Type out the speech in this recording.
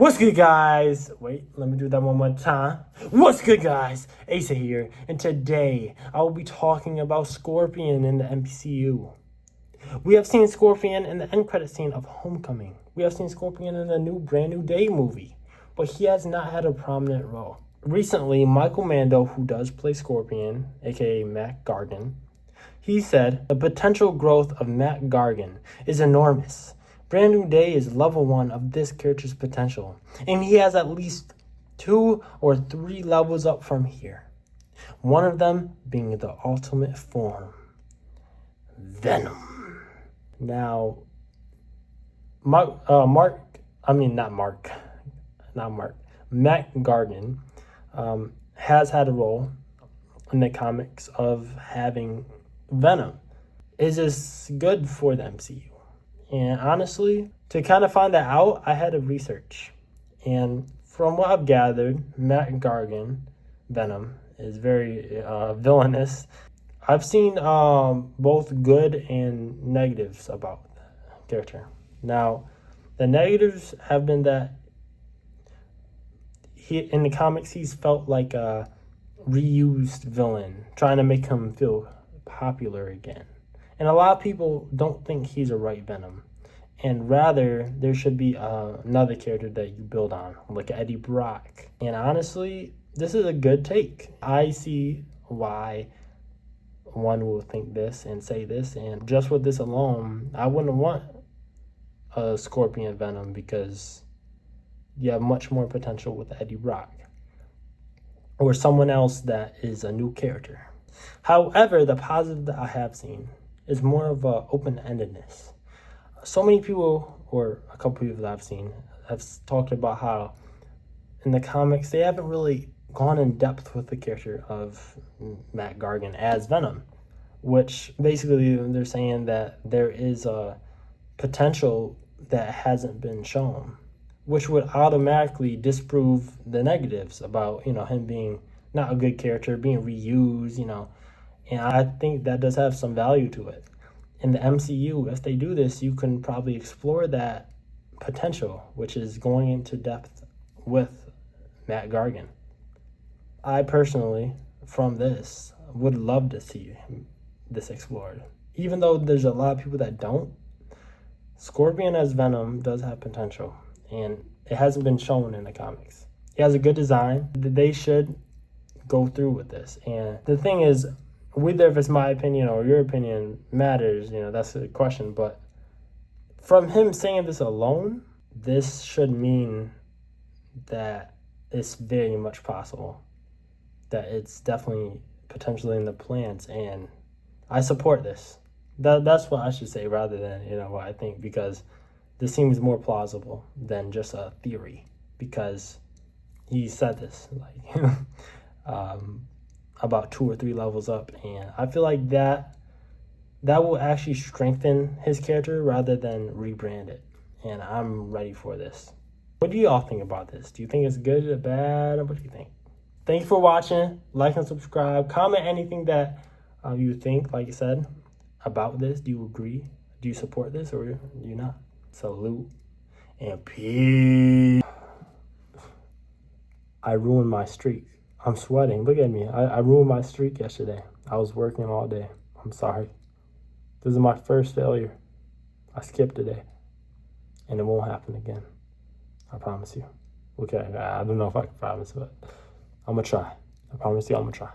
What's good, guys? Wait, let me do that one more time. What's good, guys? Asa here, and today I will be talking about Scorpion in the MCU. We have seen Scorpion in the end credit scene of Homecoming. We have seen Scorpion in the Brand New Day movie, but he has not had a prominent role. Recently, Michael Mando, who does play Scorpion, aka Matt Gargan, he said, the potential growth of Matt Gargan is enormous. Brand New Day is level 1 of this character's potential, and he has at least 2 or 3 levels up from here. One of them being the ultimate form, Venom. Now, Matt Gargan has had a role in the comics of having Venom. Is this good for the MCU? And honestly, to kind of find that out, I had to research. And from what I've gathered, Matt Gargan, Venom, is very villainous. I've seen both good and negatives about the character. Now, the negatives have been that in the comics, he's felt like a reused villain, trying to make him feel popular again. And a lot of people don't think he's a right Venom. And rather, there should be another character that you build on, like Eddie Brock. And honestly, this is a good take. I see why one will think this and say this. And just with this alone, I wouldn't want a Scorpion Venom because you have much more potential with Eddie Brock or someone else that is a new character. However, the positive that I have seen is more of a open-endedness. So many people, or a couple people that I've seen, have talked about how in the comics they haven't really gone in depth with the character of Matt Gargan as Venom, which basically they're saying that there is a potential that hasn't been shown, which would automatically disprove the negatives about, him being not a good character, being reused, and I think that does have some value to it. In the MCU, if they do this, you can probably explore that potential, which is going into depth with Matt Gargan. I personally, from this, would love to see this explored. Even though there's a lot of people that don't, Scorpion as Venom does have potential, and it hasn't been shown in the comics. He has a good design. They should go through with this. And the thing is, whether if it's my opinion or your opinion matters, that's the question. But from him saying this alone, this should mean that it's very much possible, that it's definitely potentially in the plans, and I support this. That's what I should say rather than, what I think, because this seems more plausible than just a theory, because he said this, about 2 or 3 levels up, and I feel like that will actually strengthen his character rather than rebrand it, and I'm ready for this. What do you all think about this? Do you think it's good or bad, or what do you think? Thank you for watching. Like and subscribe. Comment anything that you think, like I said, about this. Do you agree? Do you support this, or do you not? Salute and peace. I ruined my streak. I'm sweating. Look at me. I ruined my streak yesterday. I was working all day. I'm sorry. This is my first failure. I skipped a day. And it won't happen again. I promise you. Okay, I don't know if I can promise, but I'm going to try. I promise you I'm going to try.